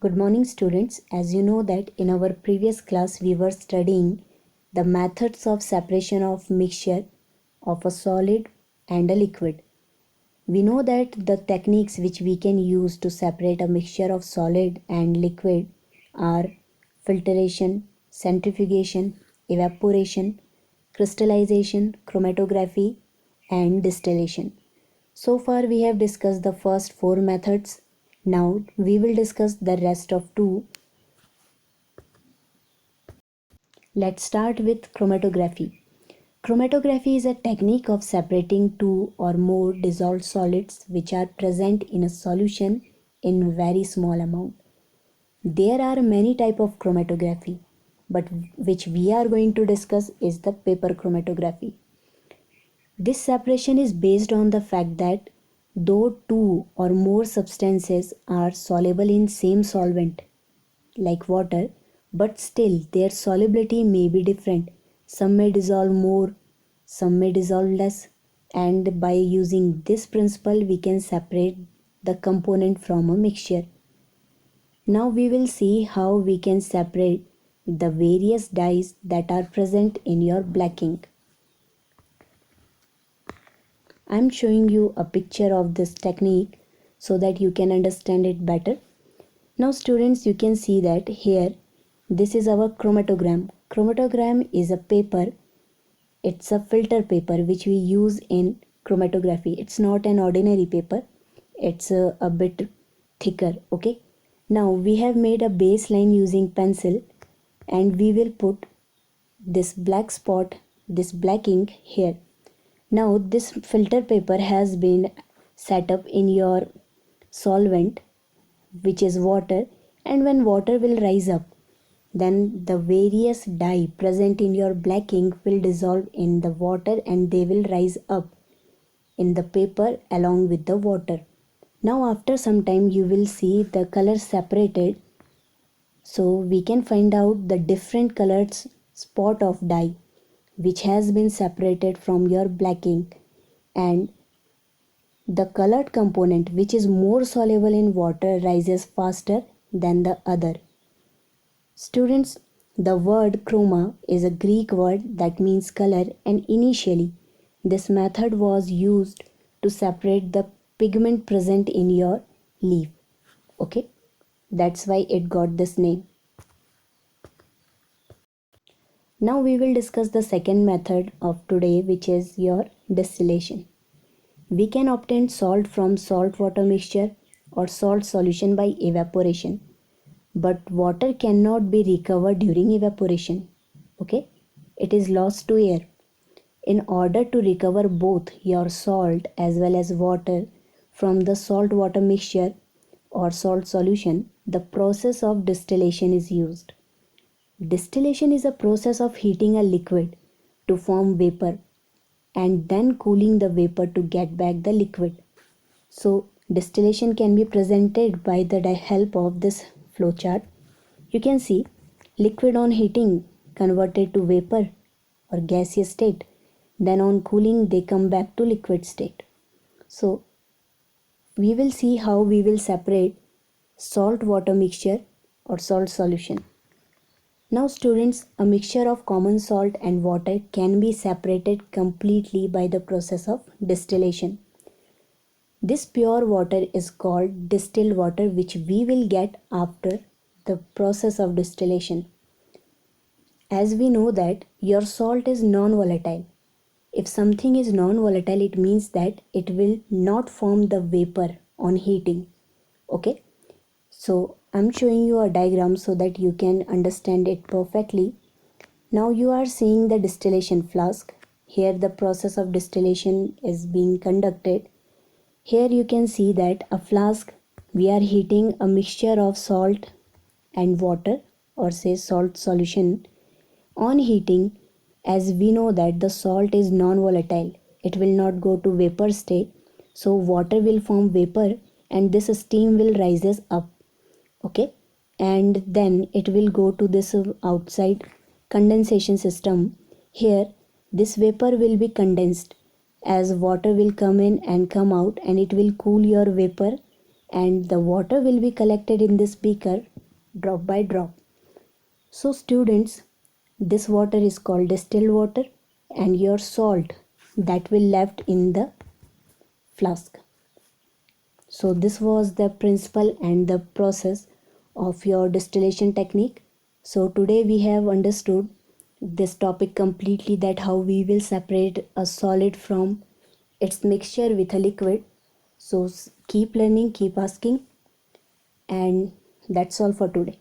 Good morning students. As you know that in our previous class we were studying the methods of separation of mixture of a solid and a liquid. We know that the techniques which we can use to separate a mixture of solid and liquid are filtration, centrifugation, evaporation, crystallization, chromatography and distillation. So far we have discussed the first four methods. Now we will discuss the rest of two. Let's start with chromatography. Chromatography is a technique of separating two or more dissolved solids which are present in a solution in very small amount. There are many types of chromatography, but which we are going to discuss is the paper chromatography. This separation is based on the fact that though two or more substances are soluble in same solvent like water, but still their solubility may be different. Some may dissolve more, some may dissolve less, and by using this principle we can separate the component from a mixture. Now we will see how we can separate the various dyes that are present in your black ink. I am showing you a picture of this technique so that you can understand it better. Now students, you can see that here this is our chromatogram. Chromatogram is a paper. It's a filter paper which we use in chromatography. It's not an ordinary paper. It's a bit thicker, okay? Now we have made a baseline using pencil and we will put this black spot, this black ink here. Now this filter paper has been set up in your solvent, which is water, and when water will rise up, then the various dye present in your black ink will dissolve in the water and they will rise up in the paper along with the water. Now after some time you will see the color separated, so we can find out the different colored spot of dye which has been separated from your black ink, and the colored component which is more soluble in water rises faster than the other. Students, the word chroma is a Greek word that means color, and initially this method was used to separate the pigment present in your leaf. Okay, that's why it got this name. Now we will discuss the second method of today, which is your distillation. We can obtain salt from salt water mixture or salt solution by evaporation, but water cannot be recovered during evaporation. Okay, it is lost to air. In order to recover both your salt as well as water from the salt water mixture or salt solution, the process of distillation is used. Distillation is a process of heating a liquid to form vapor and then cooling the vapor to get back the liquid. So distillation can be presented by the help of this flowchart. You can see liquid on heating converted to vapor or gaseous state. Then on cooling they come back to liquid state. So we will see how we will separate salt water mixture or salt solution. Now students, a mixture of common salt and water can be separated completely by the process of distillation. This pure water is called distilled water, which we will get after the process of distillation. As we know that your salt is non-volatile. If something is non-volatile, it means that it will not form the vapor on heating. Okay, so I'm showing you a diagram so that you can understand it perfectly. Now you are seeing the distillation flask. Here the process of distillation is being conducted. Here you can see that a flask, we are heating a mixture of salt and water, or say salt solution. On heating, as we know that the salt is non-volatile, it will not go to vapor state, so water will form vapor and this steam will rises up. Okay, and then it will go to this outside condensation system. Here this vapor will be condensed as water will come in and come out, and it will cool your vapor and the water will be collected in this beaker drop by drop. So students, this water is called distilled water, and your salt that will left in the flask. So this was the principle and the process of your distillation technique. So today we have understood this topic completely, that how we will separate a solid from its mixture with a liquid. So keep learning, keep asking, and that's all for today.